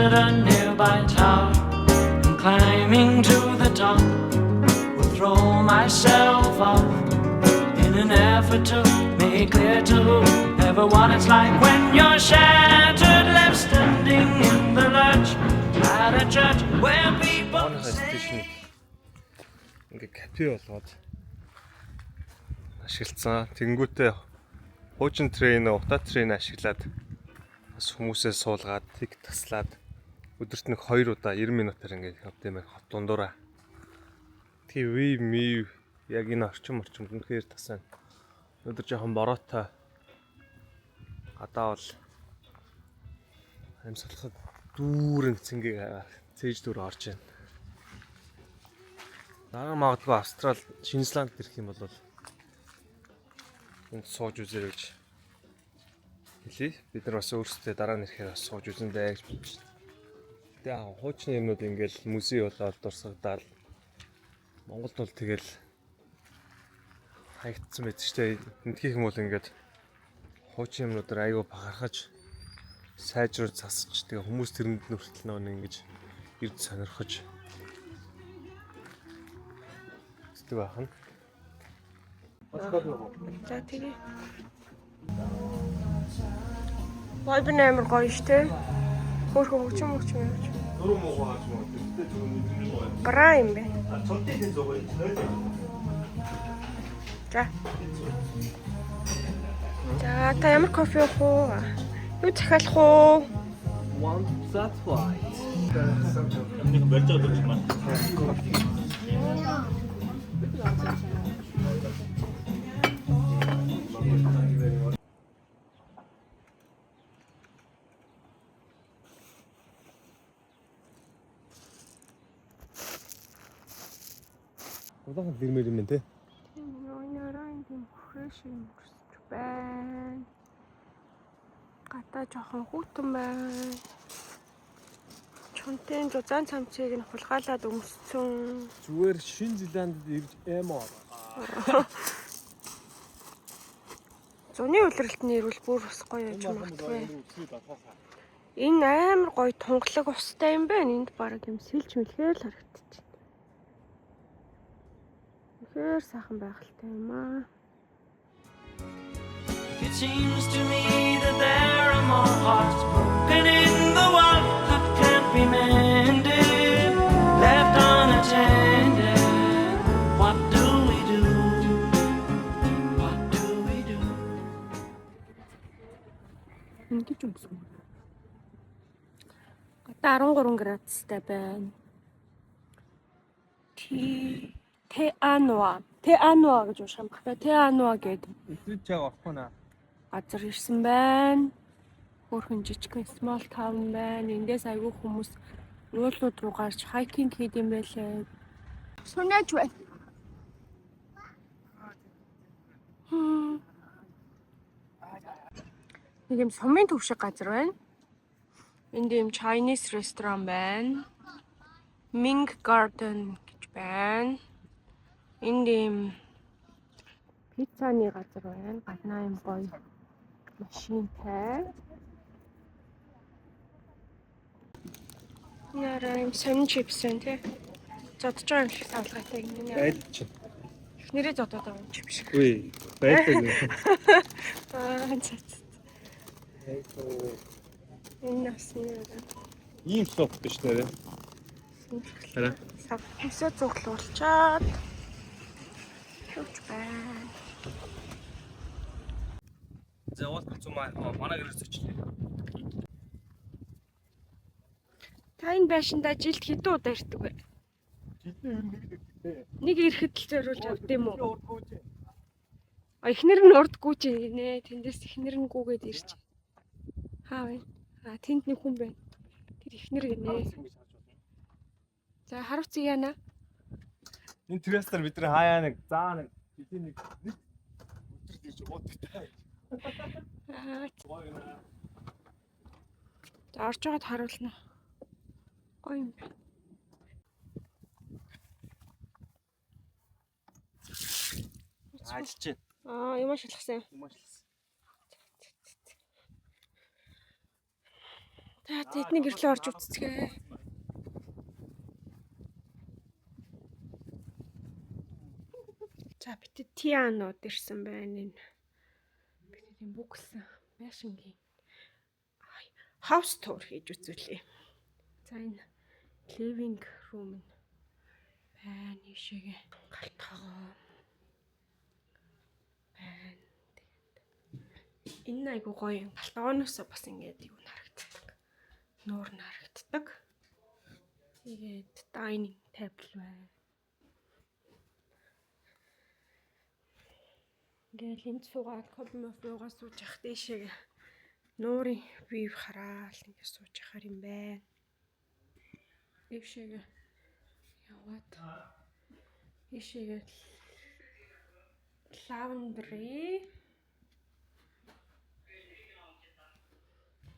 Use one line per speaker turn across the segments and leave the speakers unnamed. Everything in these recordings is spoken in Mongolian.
entered a nearby tower, and climbing to the top, would throw myself off in an effort to make clear to whoever what it's like when you're shattered, left standing in the lurch at a church where people say.
Ингээ кафе болгоод ашиглацсан. Тэнгүүтээ хуучин трейн, утаа трейн ашиглаад бас хүмүүсээ суулгаад, тиг таслаад өдөрт нэг 2 удаа 90 минутаар ингээ явд юм байна. Хот дундуура. ТV мив яг энэ орчимд үнэхээр тасаа. Өдөр жоохон бороотой. Гадаа бол амьсгалахад дүүрэн цэнгээ цээж дүүр орж байна. Дараа магадгүй Австрал, Шинзланд ирэх юм бол энд сууж үзээрэй гэж хэлье. Бид нар бас өөрсдөө дараа нь ирэхээр бас сууж үзэн даа гэж бодож байна. Тэгээ хуучны юмнууд ингээл музей болоод дурсагдаал. Монголд бол тэгэл хаягдсан байдаг ч тийм эндхийх юм бол ингээд хуучин юмнуудаар аягүй бахархаж сайжруулж засаж тэгээ хүмүүс тэрэнд нүртэл нөө ингэж ирд сонирхож зүг бахан.
За тэгээ. Вайб нэмэр гоё штэ. Хөөрхөн хүчм явж.
Дөрөв муу хааж муу гэдэг зөвхөн бидний гоё.
Бра юм бэ.
Цонтын зүгээр нөлөө.
За. За та ямар кофе уух уу? Юу захиалах уу?
One that white.
Нэг барьж байгаа юм байна.
Удаан дэрмэр юм те.
Нойнороо юм фрэш юм гэж байна. Гата жоохон хүүтэн байна. Чонтын зузаан цамцыг нь хулгайлаад өмссөн.
Зүгээр Шинэ Зеландд ирж эмоо.
Зуны улиралтны ирвэл бүр бас гоё яж магадгүй. Энэ амар гоё тунгалаг устай юм байна. Энд бараг юм сэлж мэлхээр л харагдчих. Хэр сайхан байгальтай юм аа.
It seems to me that there are more hearts broken in the world that can't be mended, left unattended. What do we do? What do we do?
Ингэж өмсөн. Гата 13 градустай байна. Теануа гэж уушсан багтаа. Теануа гэдэг.
Эцэг чаг орох нь.
Газар ирсэн байна. Хөөрхөн жижигхэн small town байна. Эндээс айгүй хүмүүс уулууд руу гарч хайкинг хийд юм байлээ. Сүнэж байна. Нэг юм сумын төв шиг газар байна. Энд юм Chinese restaurant байна. Ming Garden гэж байна. Энд юм пиццаны газар байна. Гаднаа юм гоё машинтай. Яра юм сонин чипс байна те. Зодож байгаа юм шиг савлгаатай юм яа.
Байдчих.
Эхнэрээ зодоод байгаа юм чип шиг.
Үгүй, байдаг.
Энэ насны
Ийм софт биш нэрэ. Хараа.
сав хүсээ цуглуулчаад явж байна.
За уул бицүү манай гэрээс очлоо.
Та энэ байшиндаа жилд хэдэн удаа ирдэг вэ?
Жилийн
Нэг ирэхэд л зориулж авд юм уу? Эхнэр нь урдгүй ч нэ. Тэндээс эхнэр нь гүгээд ирч. Хаа вэ? Тэнд нэг хүн байна. Тэр эхнэр гинэ. За харуцсан яана.
энэ трестер бид нар хаяа нэг заа нэг жилийн нэг өдөр тийж уудтай.
За орж байгаад харуулна. Гоё юм байна.
Ажиллаж байна.
Юм шалгасан.
Юм ажилласан.
За эдний гэрлээ орж үзцгээ. За битээ тианууд ирсэн байна энэ. Битээ тийм бүксэн байшингийн house tour хийж үзүүлээ. За энэ living room байна. Ишээгээ галтгоо байна. Энэ айгуу гоё галтгооноос бас ингээд юу харагддаг. Нуур нь харагддаг. Тэгээд dining table байна. Ингээд энд суугаад кофе-мофегаа сууж явах дэшээ нуурын вив хараад ингээд сууж явахаар юм байна. Дэшээ яваад дэшээ laundry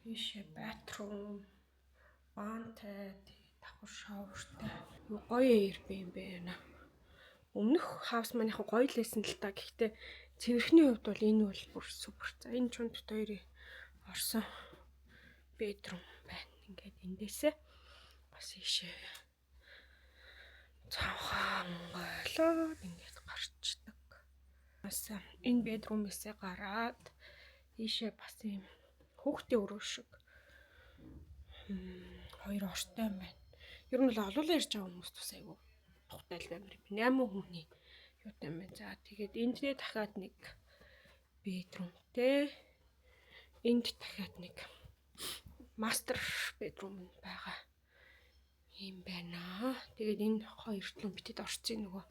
дэшээ bathroom вантай давхар шоуртай гоё Airbnb байна. Өмнөх хаус маань яг гоё л байсан л та. Гэхдээ цэвэрхний хувьд бол энэ бол бүр супер. За энэ чунд хоёрын орсон bedroom байна. Ингээд эндээсээ бас ийшээ цаахан болоод ингээд гарчдаг. Бас энэ bedroom-ээсээ гараад ийшээ бас юм хүүхдийн өрөө шиг хоёр ортой байна. Ер нь бол олуулаа ирж байгаа хүмүүс бас айгүй тухтай л баймар. 8 хүний юутай байна. За тэгээд эндээ дахиад нэг bedroomтэй. Энд дахиад нэг master bedroom байгаа юм байна. Тэгээд энэ хоёрт нь битэд орцсон нөгөө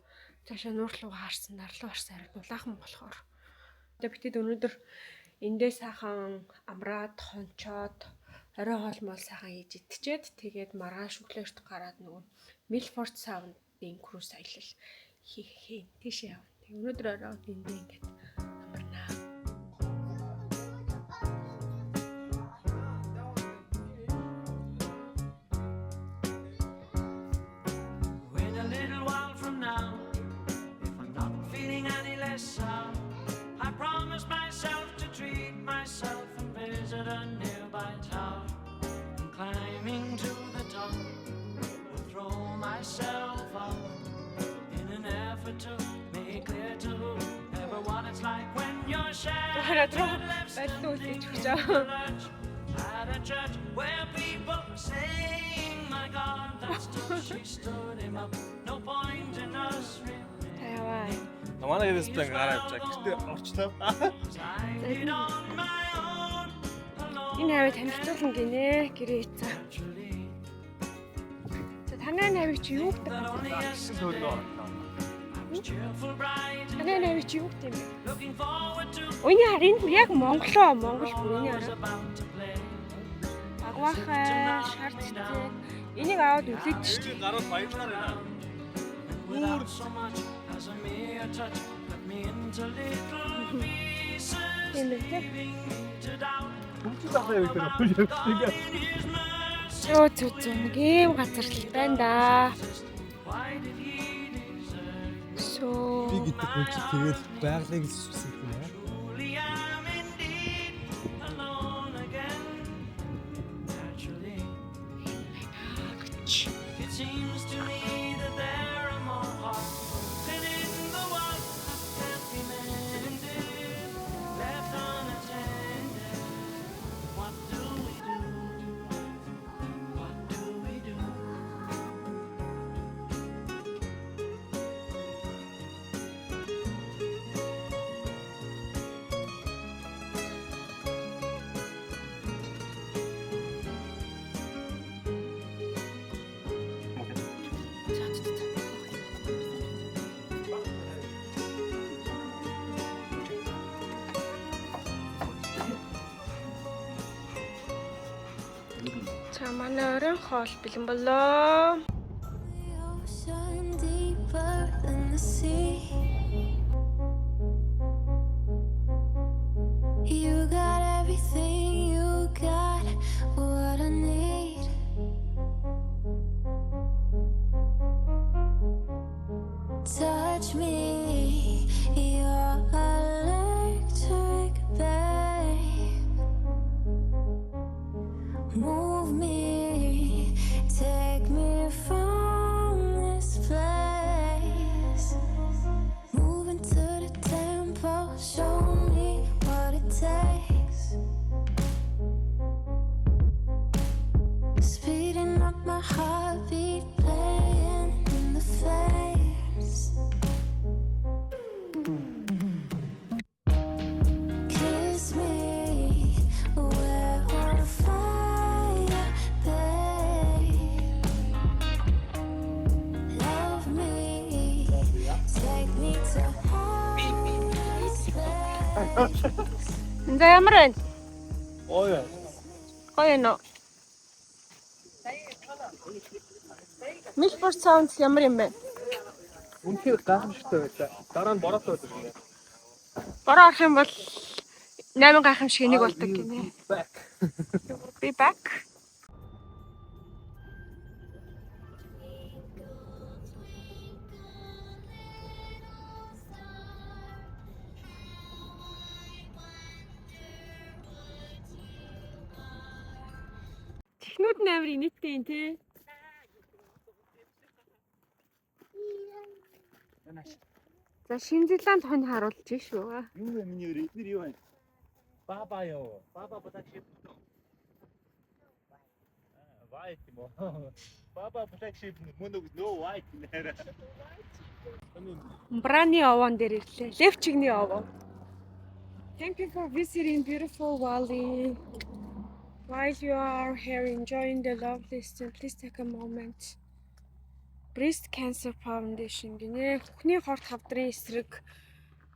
цаашаа нуур руу хаарсан, нар руу харсан хараад улаахан болохоор. Тэгээд битэд өнөөдөр эндээ сайхан амраад хончоод орой хоолмол сайхан хийж идчихэд тэгээд маргааш өглөөрт гараад нөгөө Milford Sound-ийн cruise аялал хийх тийш яв. Тэг өнөөдөр орой эндээ ингээд амарнаа.
Wait a little while from now, if I'm not feeling any less sound, I promise myself to treat myself and visit a nearby town. And climbing to the top, will throw myself out in an effort to make clear to everyone it's like when you're shattered, left standing in the lurch at a church where people were saying, my God, that stood, she stood him up. No point in us remaining.
Манай гэрээс план гараа явж байгаа. Гэтэ орчлоо.
Энэ хавь танилцуулна гинэ гэрээ цаа. За танай навь чи юу гэдэг вэ? Танай навь чи юу гэдэг юм бэ? Өний харин яг Монгол бүрийн ороо. Агвахаа шаардлагатай. Энийг аваад үлээж шүү.
Гараад баярлалаа.
Without so much as a mere touch, cut me into little pieces, leaving me to doubt. God in His mercy,
Нэг юм газар л байна да.
why did He deserve?
So
Би гэдэг хүн чи тэгэл байгалыг сүсэх юм аа.
Truly I'm indeed alone again. Naturally, it seems to me that there are more hearts broken in the world that can't be mended, left unattended. What do we do? What do we do?
за манай оройн хоол бэлэн болоо.
The ocean deeper than the sea. You got everything, you got what I need. Touch me, you're electric, babe. Move me, take me from this place. Move into the tempo, show me what it takes. Speeding up my heartbeat, playing in the face. Kiss me, we're on fire, babe. Love me, take me to outer space.
За ямар байна?
Ой.
Гоё нөө. Milford Sounds ямар юм бэ?
Үнэхээр гайхамшигтай байлаа. Дараа нь бороотой байдаг юм.
Бороо орох юм бол 8 гайхамшиг нэг болдог гинэ. Be back. Технүүд амар инээдтэй юм тий. За Шинэ Зеланд хонь харуулж шүү.
Юу вэ миний өрөө? Эднэр юу вэ? Баба ёо. Баба production. White mo. Baba production мөнөг no white нэрэ.
Браны овон дээр ирлээ. Левчигний овон. Thank you for visiting beautiful Bali. While you are here enjoying the lovely scene, please take a moment. Breast Cancer Foundation гинэ. Бүхний хорт хавдрын эсрэг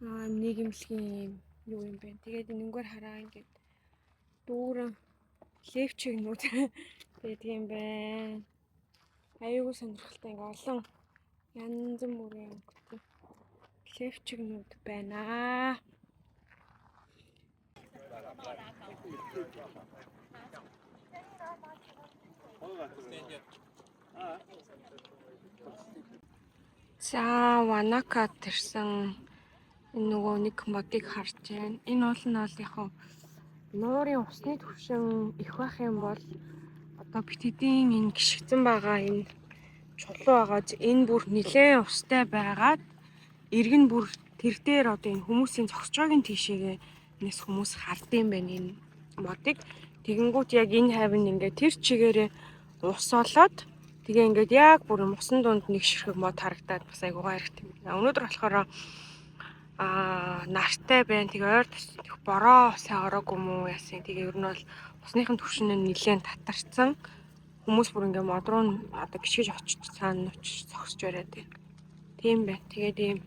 нийгэмлэгийн юу юм бэ? Тэгээд энэгээр хараа ингээд дүүрэн левчигнүүд байдаг юм байна. Аюулгүй сонирхолтой ингээ олон янз бүрийн өнгөтэй левчигнүүд байна. За Ванакад ирсэн энэ нөгөө нэг модыг харж байна. Энэ уул нь бол яг нуурын усны түвшин их байх юм бол одоо битэдийн энэ гიშгцэн байгаа энэ чулуу байгаа. Энэ бүр нэлээд устай байгаад эргэн бүр тэр дээр одоо энэ хүмүүсийн зогсжоогийн тийшээгээ энэс хүмүүс хардсан байна энэ модыг. Тэгэнгүүт яг энэ хавь нь ингээд тэр чигээрээ ус олоод тэгээ ингээд яг бүр усан дунд нэг ширхэг мод харагдаад бас айгуугаа хэрэгтэй байна. Өнөөдөр болохоор нартай байна. Тэгээ ойр тасчих бороо сайн ороогүй мүү яасан. Тэгээ ер нь бол усныхын түвшин нь нэлээд татарсан. Хүмүүс бүр ингээд мод руу одоо гიშгэж очиж цаана очиж зогсож бариад байна. Тийм байна. Тэгээд ийм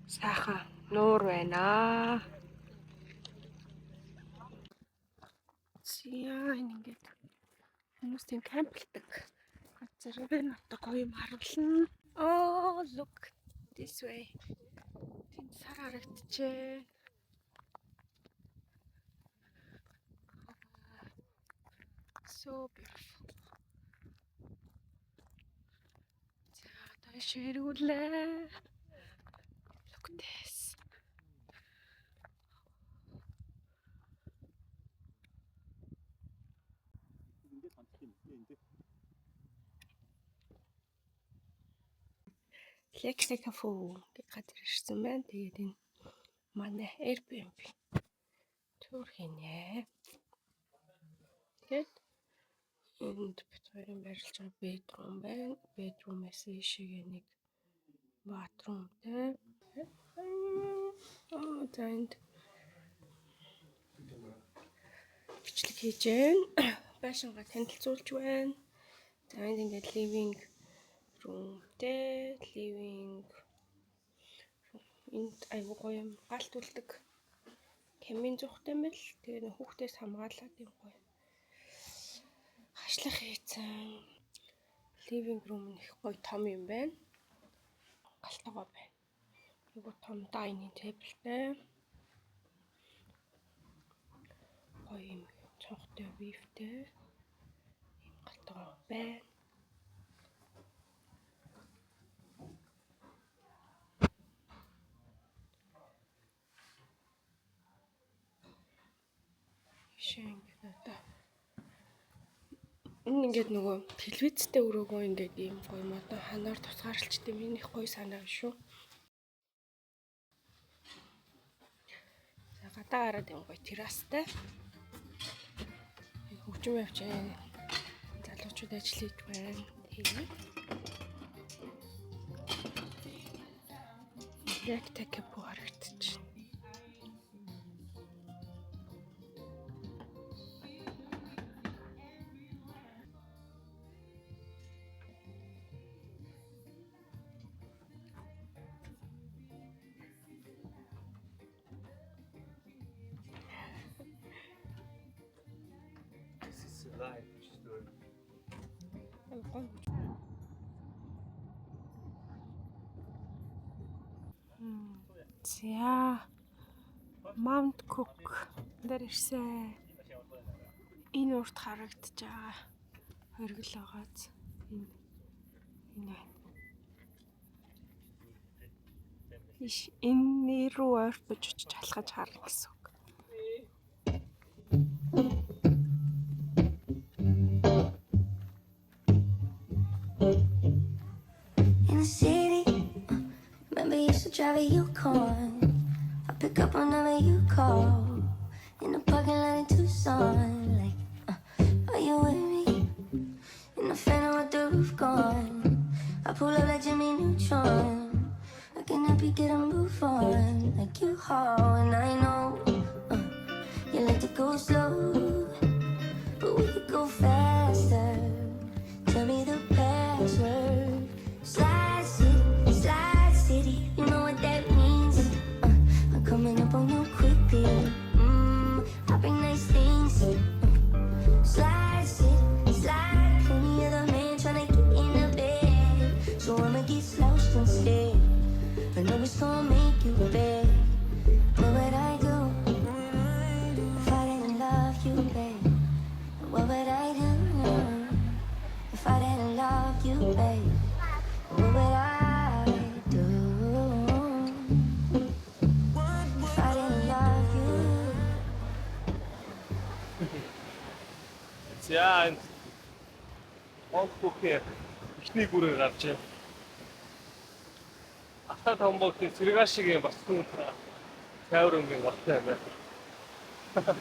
сайхан нуур байна. Яа ингээд хүмүүс тийм камплдаг газар байна. Одоо гоё юм харуулна. Oh, look this way. Тэнд сар харагдчихэ. So beautiful. За одоо ширгүүлээ. Look this. Lexicafo гэх газар ирсэн байна. Тэгээд энэ манай Airbnb тур хийнэ. Тэгээд энд битүүрийн барилж байгаа bedroom байна. Bedroom-ээс ийшээгээ нэг bathroomтэй. Тэнд бичлэг хийж байна. Байшингаа танилцуулж байна. За энд ингээд living roomтэй, living энд айгуу гоё юм галт үлдэг камин зурхтай мэл. Тэгээ хүүхдээс хамгаалаад юм гоё. Хашлах хийцэн. Living room их гоё том юм байна. Галтгоо байна. Айгуу том dining tableтэй. Гоё юм цонхтой вивтэй. Галтгоо байна. Шинэ одоо Энэ ингээд нөгөө телевизтэй өрөөгөө ингээд ийм гоё модон ханаар тусгаарлчтай миний их гоё санаа шүү. За гадаа гараад юм гоё террастай. Хөгжим явж залуучууд ажил хийж байна. Тэгээд яг такипо харагдчих. Гоё. За Mount Cook дээр ирсэн. Энэ урт харагдаж байгаа. Хоригл байгааз энэ байна. Энэ рүү ойртож очиж алхаж харна гэсэн үг.
In the city, remember you used to drive a Yukon. I pick up whenever you call. In the parking lot in Tucson, like, are you with me? In the phantom with the roof gone. I pull up like Jimmy Neutron. I can help you get a move on, like you haul, and I know you like to go slow, but we could go faster. Tell me the password. Slide city, you know what that means. I'm coming up on you quickly. I bring nice things. Slide city, slide. Plenty other men tryna get in the bed, so I'ma get slouched instead. I know it's gonna make you bad. What would I do if I didn't love you, babe? What would I do if I didn't love you, babe? What would I do if I didn't love you?
За энэ Монкокийн ихний бүрээр гарч байна. Ата Томбокийн Сэргашигийн бас хүн тайврангийн голтой юм байна.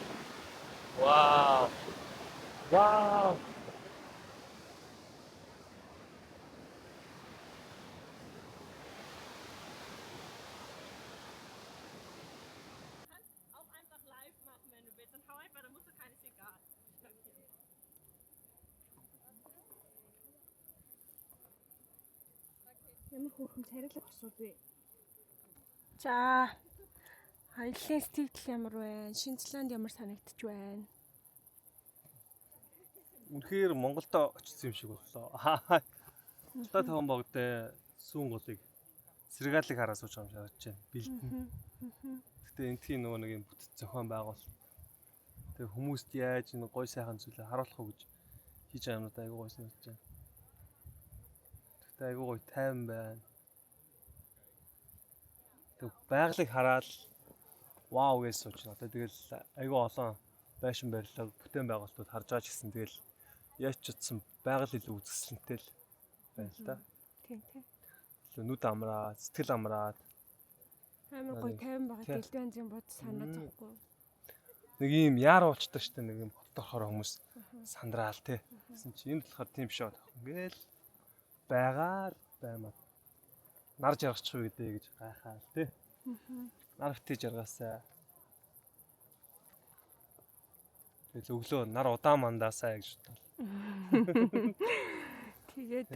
Вау. Вау.
Auch einfach live machen, wenn du willst. Dann hau einfach, dann musst du keine Zigarre.
Ямар хөөрхөн царилах асууд вэ? За аяллаа сэтгэл ямар вэ? Шинэ Зеланд ямар санагдчих вэ?
Үнэхээр Монголдо очсон юм шиг боллоо. Ата Томбогтой сүүн голыг Сэргалыг хараа сууж байгаа юм шиг харагдаж байна. Бэлдэн. Гэтэ энтхийн нөгөө нэг юм бүтэц зохион байгуул. Тэгээ хүмүүст яаж энэ гой сайхан зүйлээ харуулах уу гэж хийж байгаа юмудаа айгуу гой санагдаж байна. Гэтэ айгуу гой тайван байна. Тэг байгалыг хараад вау гэж сууж байна. Одоо тэгэл айгуу олон байшин барилга бүтээн байгуулалтууд харж байгаа ч гэсэн тэгэл яаж ч утсан байгаль илүү үзэсгэлэнтэй л байна л да.
Тийм.
Нүд амраад, сэтгэл амраад
Амар гоё тайван байгаа дэлбэнзийн бод санаа зовхгүй.
нэг юм яар уучтай штэ нэг юм хотторхоор хүмүүс сандраал те. Гэсэн чи энэ болохоор тийм биш байгаа. Ингээл байгаар баймаа. Нар жаргачих үү гэдэг гэж гайхаал те. Нар битээ жаргаасаа. Тэгэл өглөө нар удаан мандаасаа гэж бодлоо.
Тэгээд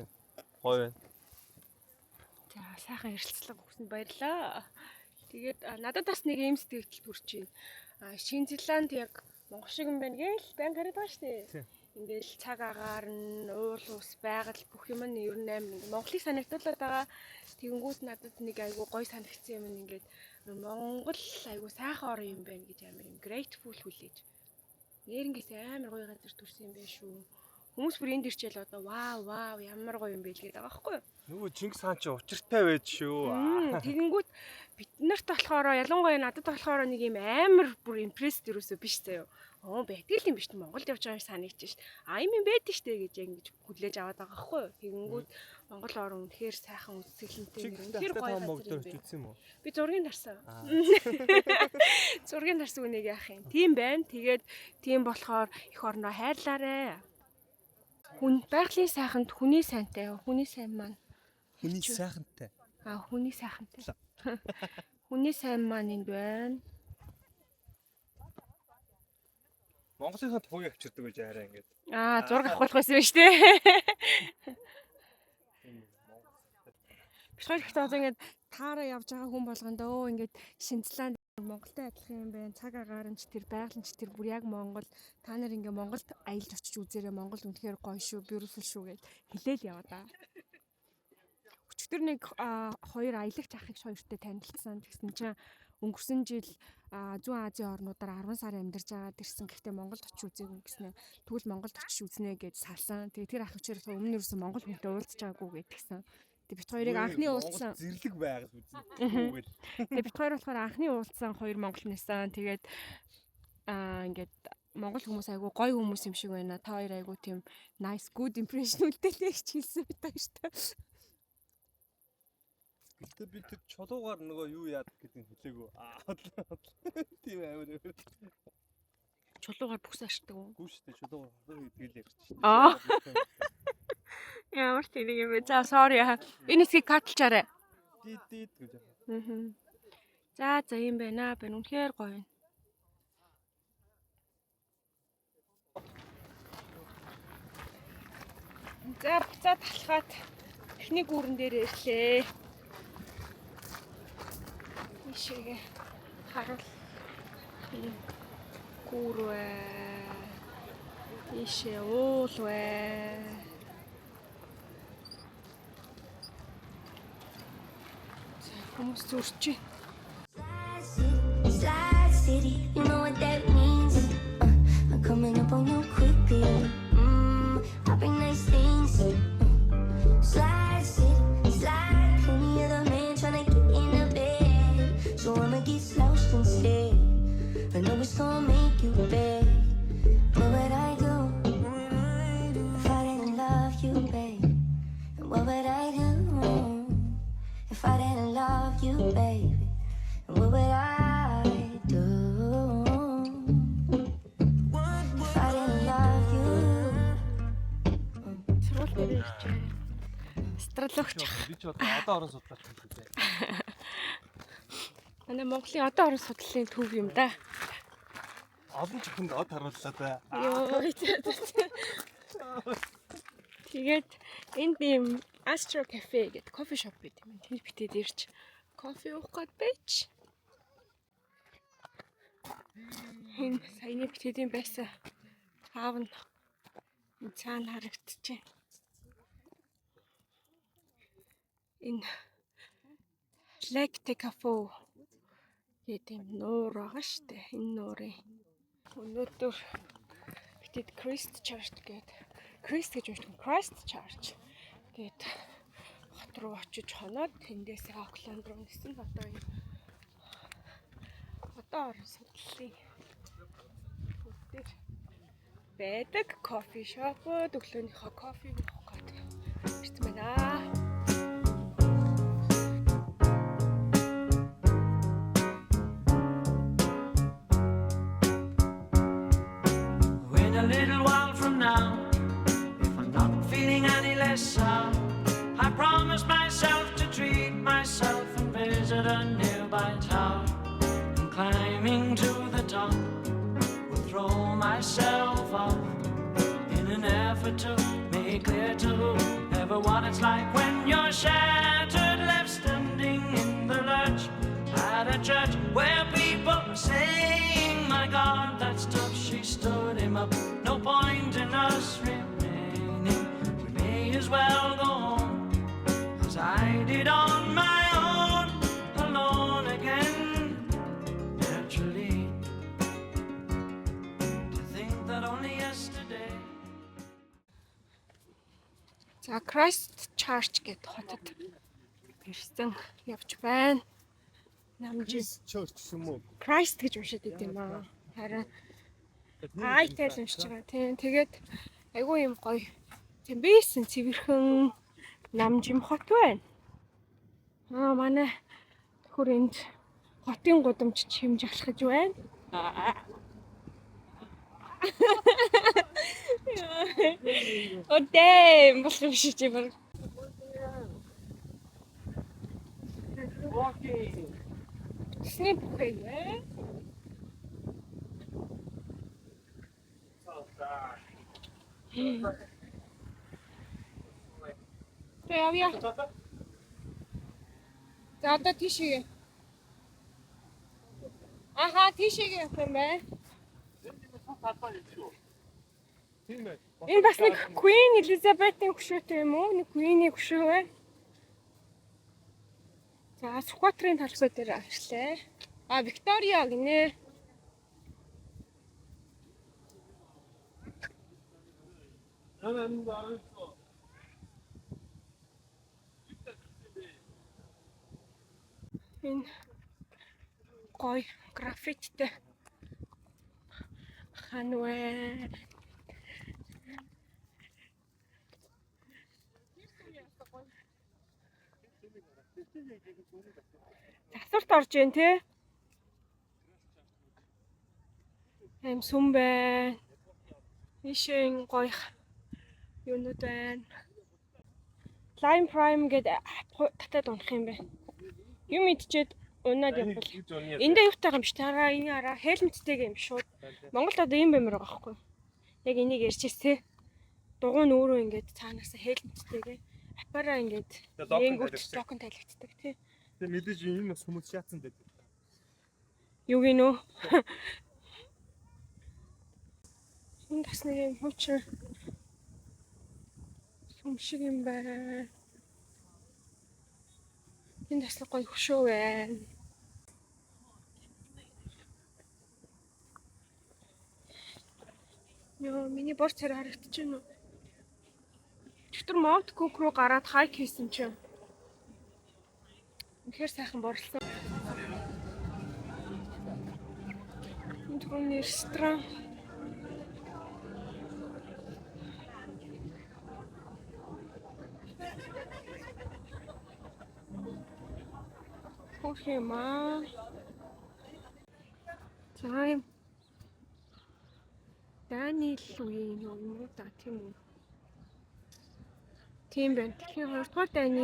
Гоё байна.
за сайхан ярилцлага өгсөнд баярлаа. Тэгээд надад бас нэг юм сэтгэл төрж байна. Шинэ Зеланд яг Монгол шиг юм байна гээл байн гараад байгаа шүү дээ. Ингээл цаг агаар нь уул ус байгаль бүх юм нь ер нь амин Монголыг санагдуулаад байгаа. Тэгэнгүүт надад нэг айгу гой санагдсан юм ингээд Монгол айгу сайхан орн юм байна гэж амар юм grateful хүлээж. Нэрнгээс амар гоё газар төрсэн юм байна шүү. Хүмүүс бүр энд ирчээл одоо вау ямар гоё юм бэ л гэдэг байгаа байхгүй юу?
Нөгөө Чингис хаан чи учиртай байж шүү.
Тэгэнгүүт бид нарт болохоор ялангуяа надад болохоор нэг юм амар бүр импресд юусоо биш заяо. Оо байдаг юм биш үү? Монголд явж байгаа санагдчих ш. Юм байдаг штэ гэж яг ингэж хүлээж аваад байгаа байхгүй юу? Тэгэнгүүт Монгол орн үнэхээр сайхан үзэсгэлэнтэй үнэхээр гоё газар юм бэ.
юм уу?
Би зургийг тарсан. Зургийг тарсан үнийг яах юм? Тийм байна. Тэгээд тийм болохоор эх орноо хайрлаарэ. Хүн байгалийн сайханд хүний сайнтай. Хүний сайн маань.
Хүний сайхантай.
Хүний сайхантай. Хүний сайн маань энд байна.
Монголынхаа төвийг авчирдаг гэж арай ингээд.
Зураг авах байсан байж тээ. Биш гэхдээ одоо ингээд таараа явж байгаа хүн болгондөө ингээд Шинзланд Монголтой адилхан юм байна. Цаг агаар нь ч тэр байгалийн ч тэр бүр яг Монгол. Та нар ингээ Монголд аялж очиж үзээрэй. Монгол үнэхээр гоё шүү, beautiful шүү гэж хэлээл яваа да. Өчигдөр нэг хоёр аялагч ахыг хоёртой танилцсан. Тэгсэн чинь өнгөрсөн жил Зүүн Азийн орнуудаар 10 сар амьдарч байгаа тэрсэн. Гэхдээ Монголд очиж үзээгүй гэснээр тэгвэл Монголд очиж үзнэ гэж салсан. Тэгээ тэр ах учраас өмнө нь юусэн Монгол хүнтэй уулзч байгаагүй гэдгсэн. Тэгээ бит хоёрыг анхны уулзсан.
Зэрлэг байгаад үзнэ.
Тэгээ бит хоёр болохоор анхны уулзсан хоёр монгол нэсэн. Тэгээд ингээд монгол хүмүүс айгу гоё хүмүүс юм шиг байна. Та хоёр айгу тийм nice good impression үлдээлээ гэж хэлсэн бит хоёртай.
Гэтэ би тэр чулуугаар нөгөө юу яадаг гэдгийг хэлээгүй. Тийм амар.
Чулуугаар бүс ашигдаг уу?
Гүү штэ чулуугаар гэдэг л ярьж штэ.
Ямар тийм юм бэ? За sorry. Энэ хэсгийг катлчаарай.
Дид гэж.
За юм байна. Би үнэхээр гоё. За буцаад талхаад эхний гүүрэн дээр ирлээ. Ишээ харуул. Гүүр бай. Ишээ уул бай. Хүмүүс зурчих.
Slide City, you know what that means. I'm coming up on you quickly. I bring nice things. Slide City, slide. Plenty of the man tryna get in the bed, so I'ma get slouched instead. I know it's gonna make you beg. What would I do if I didn't love you, babe? And what would I do if I didn't love you, baby? And what would I do if I didn't love you?
Сургууль дээр ирчээ. Астрологч.
Би ч одоо орон судлаач юм шүү дээ.
Манай Монголын одоо орон судлалын төв юм да.
Олон чуханд од харууллаа да.
Йоо. Тэгээд энд ийм Astro Cafe гэдэг кофе шоп байт юм. Тэр битээд ирч кофе уух гээд байж. Энэ саяны битээдийн байсан аав нь цаана харагдчихэв. Энэ Lake Cafe гэдэг юм нуур байгаа штэ. Энэ нуурын өнөөдөр битэд Christ Church гэдэг Christ гэж үүсгэн Christ Church гэдэг хот руу очиж хоноод тэндээс Auckland руу нисэн одоо орон судлалын бүгдээр байдаг кофе шопод өглөөнийхөө кофег уух гэдэг ирсэн байна.
A little while from now, if I'm not feeling any less sour, I promise myself to treat myself and visit a nearby tower. And climbing to the top, will throw myself off in an effort to make clear to whoever what it's like when you're shattered, left standing in the lurch at a church where people are saying, "My God, that stuff she stood him up. No point in us remaining. We may as well go home as I did on my own, alone again. Naturally, to think that only yesterday."
За Christ Church гэдэг хотод ирсэн явж байна. Намжис
Church юм уу?
Christ гэж уншаад байт юм аа. Харин Айтай л уншиж байгаа. Тийм. Тэгээд айгүй юм гоё. Тийм бийсэн цэвэрхэн намжим хот байна. Манай хүрэнд хотын гудамж чимж алхаж байна. Өдөө болох юм шиг юм байна. Сний бүхэй. Тэвээ. За одоо тийшээ. Аха тийшээ явах юм байна. Энэ бас нэг Queen Elizabeth-ийн хөшөөтэй юм уу? Нэг Queen-ийн хөшөө байна. За Сүхбаатарын талбай дээр ажиллаа. Виктория гинэ. Энэ гоё граффиттэй ханвэ. Засварт орж ийн те. Эм сүм байна. Ишэн гоё юунууд байна. Lime Prime гэдэг татаад унах юм байна. Юм идчихэд унаад явбал. Эндээ юутай юм биш тагаа энэ араа хелмттэйг юм шууд. Монголд одоо юм баймар байгаа байхгүй. Яг энийг ярьчихс те. Дугуй нь өөрөө ингээд цаанаас хелмттэйгээ аппараа ингээд нэнгүүт токен тайлагддаг тий.
Тэгээ мэдээж энэ бас хүмүүс шаацсан байдаг.
Юу гинөө? Энэ бас нэг юм хуучин юм шиг юм байна. Энэ бас гоё хөшөө байна. Яа, миний борц царай харагдчихэв нү. Чөтөр Mount Cook руу гараад хайк хийсэн чинь. Үнэхээр сайхан борлсон. Энэ түрүүний ресторан. Хөөмаа. Займ. Даниэл үеийн юм уу та тийм үү? Тийм байна. Тэгэхээр 2 дугаар дайны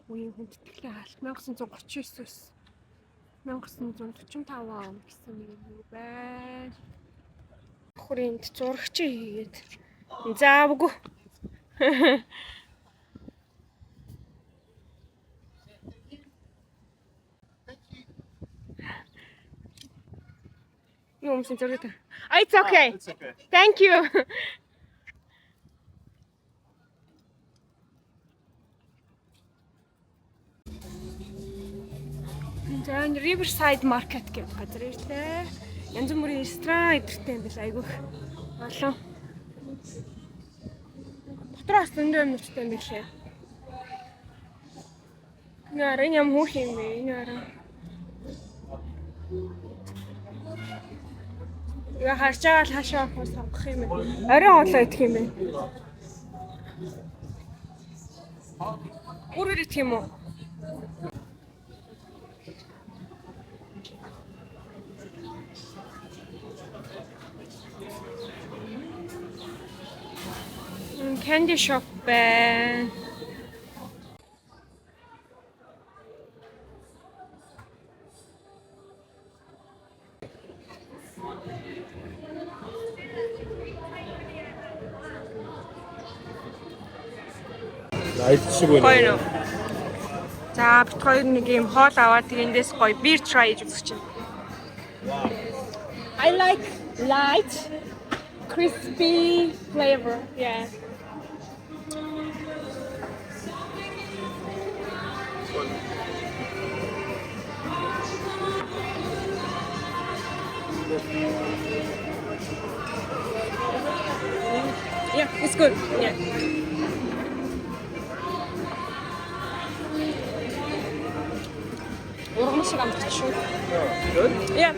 үеийн хүндэтгэлээ хаалт 1939-с 1945 он гэсэн юм байна. Хүрээнд зурагч хийгээд заавгүй. Юу юм шиг зураг. It's okay.
It's okay.
Thank you. Зэн Riverside Market гэдэг газар ирлээ. Янз бүрийн ресторан идэртэй юм байна айгүйх. Олон. Дотроос зөндөө юм нуттай юм билээ. Нэрэн юм хөөх юм бэ? Нэрэн. Я харж байгаа л хашаа авах сонгох юм байна. Орой хоолой идэх юм байна. Үргэлж идэх юм уу? Candy shop байна.
Айд шиг байна.
Гоё нөө. За бит хоёр нэг юм хоол аваад тэрэндээс гоё beer try хийж үзэх чинь. I like light crispy flavor. Yeah. Yeah, it's good. Yeah. Ургамал шиг амтчих шүү.
Good.
Yeah.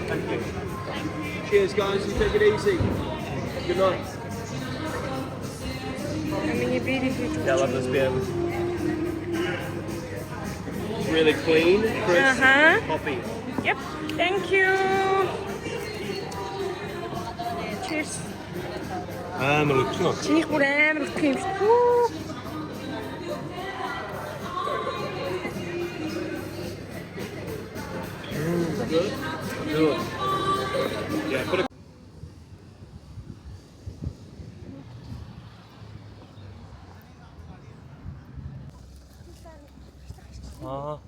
Thank you.
Cheers, guys. You take it easy. Good night.
Миний бири хийж
Yeah, I love this beer. It's really clean, crisp, hoppy.
Yep. Thank you. Cheers.
Амар өчнө.
Чинийх бүр амар утга юм шүү.
Good. Yeah, put a
Аа.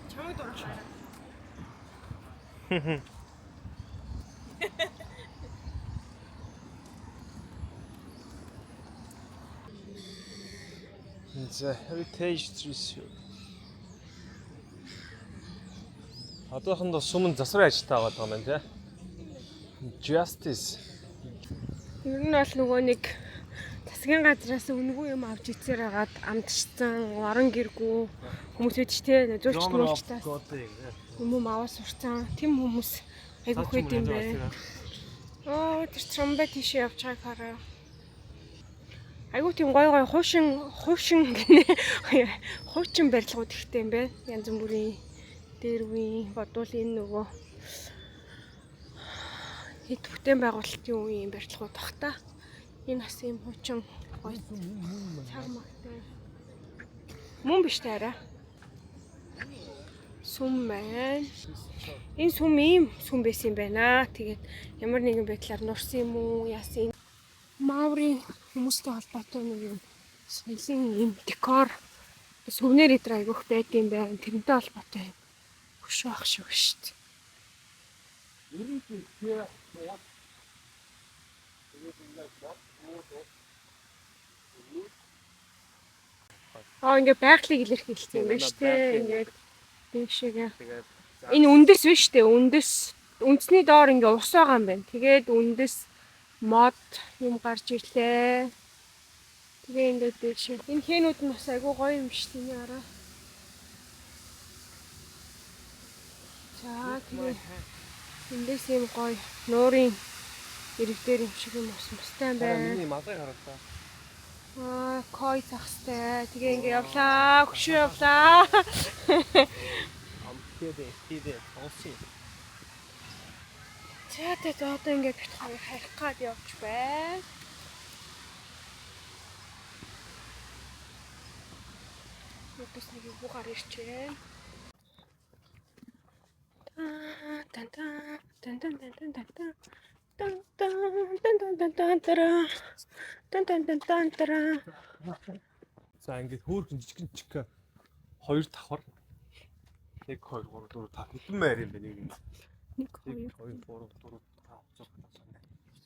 Чамд дуурах.
За heritage trees. Одоохондоо сумын засварын ажилтаа байгаа юм байна тий. Justice.
Ер нь бол нөгөө нэг засгийн газраас үнэгүй юм авч ицээр хагаад амтчсан, орон гэргүй хүмүүс бид ч тий зөөлч мөөлчтаас юм аваад сурцсан. Тэм хүмүүс айгүйх байт юм бэ. Оо тэр тромбет тийш явж байгааг хараа. Айгуу тийм гой хуучин гинэ. Хуучин барилгууд ихтэй юм байна. Янз бүрийн дээрвийн бодвол энэ нөгөө хэд бүтээн байгуулалтын үеийн барилгууд бах та. Энэ бас юм хуучин гоё цаг магтай. Мөн биш таараа. Сүм байна. Энэ сүм ийм сүм байсан юм байна. Тэгээд ямар нэгэн байдлаар нурсан юм уу, яасан Маурийн хүмүүстэй холбоотой нэг юм соёлын юм декор сүвнэр идэр айгүйх байт юм байна. Тэрнтэй холбоотой юм. Хөш байх шүү шүү дээ. Ингээ байгалыг илэрхийлсэн юм байна шүү дээ. Ингээд тийшээгээ. Энэ үндэс биш үү? Үндэсний доор ингээ ус байгаа юм байна. Тэгээд үндэс мод юм гарч ирлээ. Тэгээ ингээд дээш. Энэ хэнүүд нь бас айгүй гоё юм шүү дээ араа. За тэгээ эндээс юм гоё нуурын ирэг дээр юм шиг юм устай байна.
Миний мазай харагдаа.
Аа, кой захстай. Тэгээ ингээд явлаа. Хөшөө явлаа.
Амтдээ тооси.
За тэгээд одоо ингээд бит хоёр харих гад явж байна. Юус нэг бугаар ирчээ. Тан тан.
За ингээд хөөрхөн жижиг хоёр давхар 1 2 3 4 5 хэдэн байр юм бэ нэг юм.
1 2
2 3 4 5 6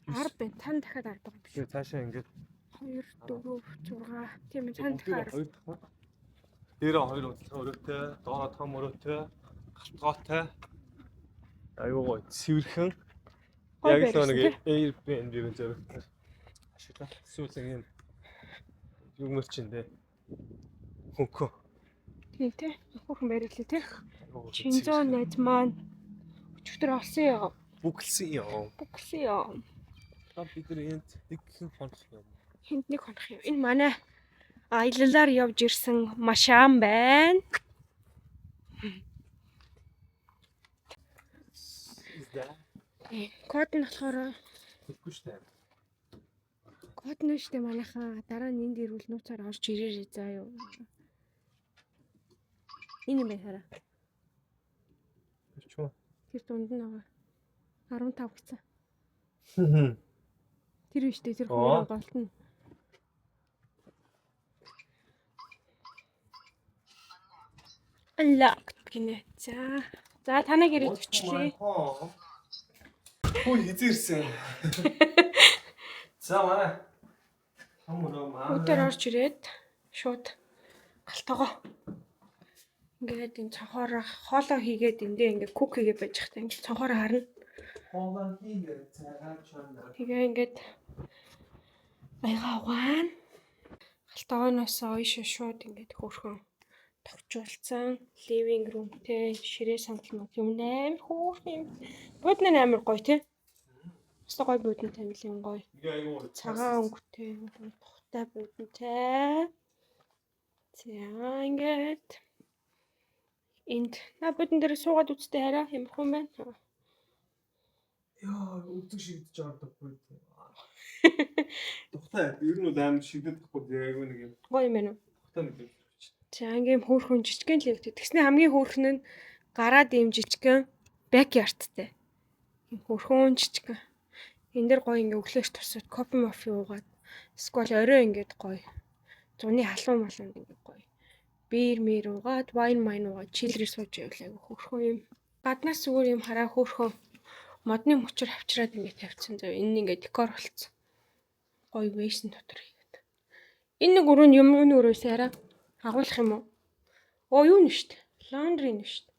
10 байна. Тань дахиад 10 байгаа юм биш.
Тэгээ цаашаа ингээд
2 4 6 тийм ээ тань дахиад
2 давхар. Дээрээ 2 удаа өрөөтэй, доороо том өрөөтэй, галтгоотой. Аюу гоо цэвэрхэн. Яг л нэг Airbnb-ийн зэрэгтэй. Ашиглаа. Сүүлэн юм. Юм чинь дээ. Хөнхөө.
тийм тий. Хөрхөн барилээ тий. Чинзоо найз маань өчигдөр олсон яа.
Бүгэлсэн юм. Та бид нар энд нэг хэн хонох юм.
Хинт нэг хонох юм. Энэ манай аялалаар явж ирсэн машаан байна. Код нь болохоор
Тэггүй шүү дээ.
код нь штэ манайхаа дараа нь энд ирвэл нууцаар орж ирээрээ заа юу. Энэ юм байна хараа.
Чуу.
Тэр дунд нь байгаа. 15 гэсэн. Тэр биш дээ тэр хоёр голт нь. Unlocked гинэ. За таныг ирээд өчлээ.
Хөө хизээрсэн. За манай. Хамроо маа.
Өдөр орж ирээд шууд галтгоо Ингээд энэ цонхоор хоолоо хийгээд эндээ ингээд кук хийгээд байж хата ингээд цонхоор харна.
Хоолоо хийгээд цагаан чанаа.
Тэгээ ингээд аягаан галтгооноос ойшоо шууд ингээд хөөрхөн тогтчулсан living roomтэй ширээ сандал юм амар хөөрхөн. Будны амар гоё тий. Өстой гоё буднтай юм гоё. Цагаан өнгөтэй тухтай буднтай. За ингээд энд будн дээр суугаад үзтээ хараа ямархан байна.
Яа, өдөг шигдэж ордоггүй. Тухтай ер нь амар шигдэд тахгүй яг нэг юм.
Гоё юм байна уу?
Тухтай нэг юм.
За ингээм хөөрхөн жижигэн лифт. Тэгснэ хамгийн хөөрхөн нь гараад ийм жижигэн backyardтай. Ийм хөөрхөн жижигэн. Энд дэр гоё ингээ өглөөш тусаад кофе мофи уугаад сквал орой ингээд гоё. Зуны халуун малунд ингээ гоё. Биер мэр уугаад вайн майн уугаад чилрээ сууж явлаа хөөрхөн юм. Гаднаас зүгээр юм хараа хөөрхөн модны мөчөр авчираад ингээ тавьчихсан. За энэ ингээ декор болцсон. Гоё вэйсэн дотор хийгээд. Энэ нэг өрөө нь юмны өрөөс хараа агуулах юм уу? Оо юу нэ штт. Laundry нэ штт.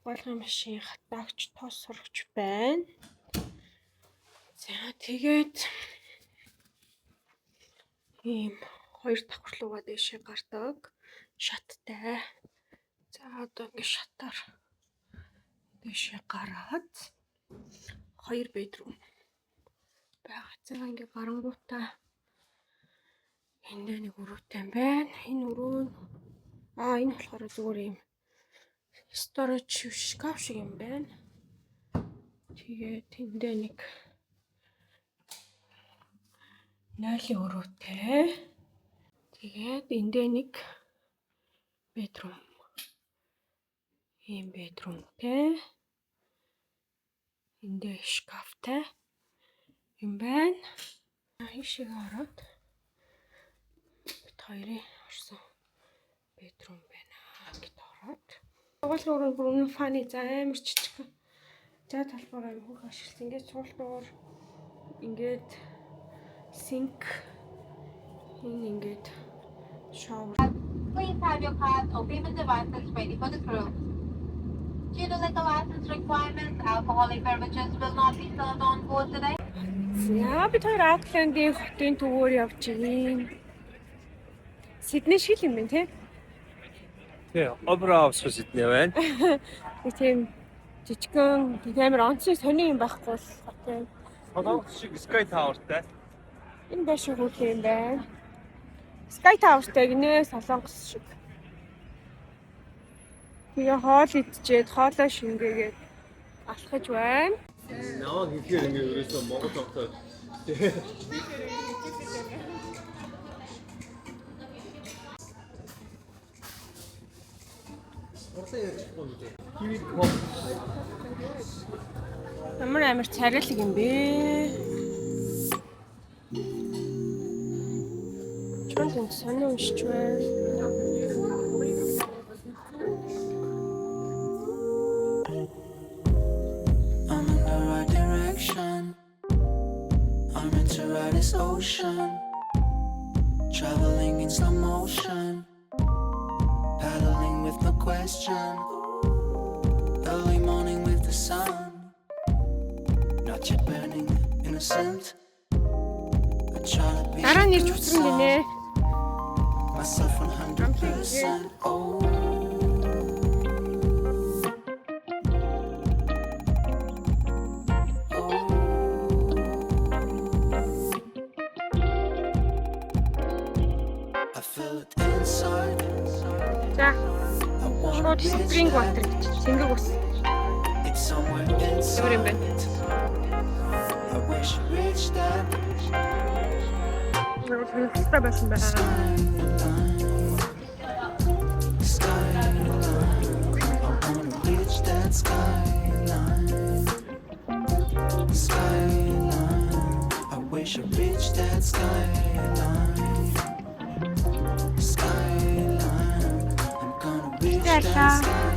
Болгон машин хатаагч тоос сурагч байна. За тэгээд ийм хоёр давхарлуугаа дэшээ гардаг шаттай. За одоо ингэ шатаар дэшээ гараад хоёр бедрум байгаа. За ингэ гарангуудаа энд нэг өрөөтэй байна. Энэ өрөө нь энэ болохоор зүгээр юм storage шкаф шиг юм байна. Тэгээд тэндээ нэг 0-ийн өрөөтэй. Тэгээд эндээ нэг бедрум. Ийм бедрумтэй. Эндээ шкафтай юм байна. Ийшээ ороод бид хоёрын орсон бедрум байна. Гэт ороод Суулгуур бүрэн фаны за амар жижиг. За талбайгаа юм хөх ашигласан. Ингээд суулгуур ингээд sink ингээд shower.
Please have your cards or payment devices ready for the cruise. Due to liquor license requirements, alcoholic beverages will not be served on board today.
За бид хоёр Auckland-ийн хотын төвөөр явж байна. Сидней шиг юм байна тий?
Тэгээ, Opera House Sydney байна.
Нэг тийм жижигэн амар онцгой сони юм байхгүй бол тий.
Солонгос шиг Sky Tower-тай.
Энэ байх шиг үгүй юм байна. Sky Tower-тай гинэ солонгос шиг. Тэгээ хоол идчихэд хоолоо шингээгээд алхаж байна.
Наваа гэхээр ингээ ерөөсөө Монгол онцгой.
Амар царайлаг юм бэ. Чонтон сони уншиж байна.
I'm in the right direction. I'm into ride this ocean. Traveling in slow motion. Paddling with no question. Early morning with the sun. Not yet burning, innocent. I try to be
Дараа нь ирж уцран гинэ.
myself 100%. Oh. I feel it inside.
За
I wanna
шууд spring water гэж сэнгэг ус.
It's somewhere
Ямар юм бэ?
inside. I wish I reached that
Хэвээр байсан байна.
skyline. I wanna reach that skyline. Skyline. I wish I reached that skyline. Skyline. I'm gonna reach that
Яла.
skyline.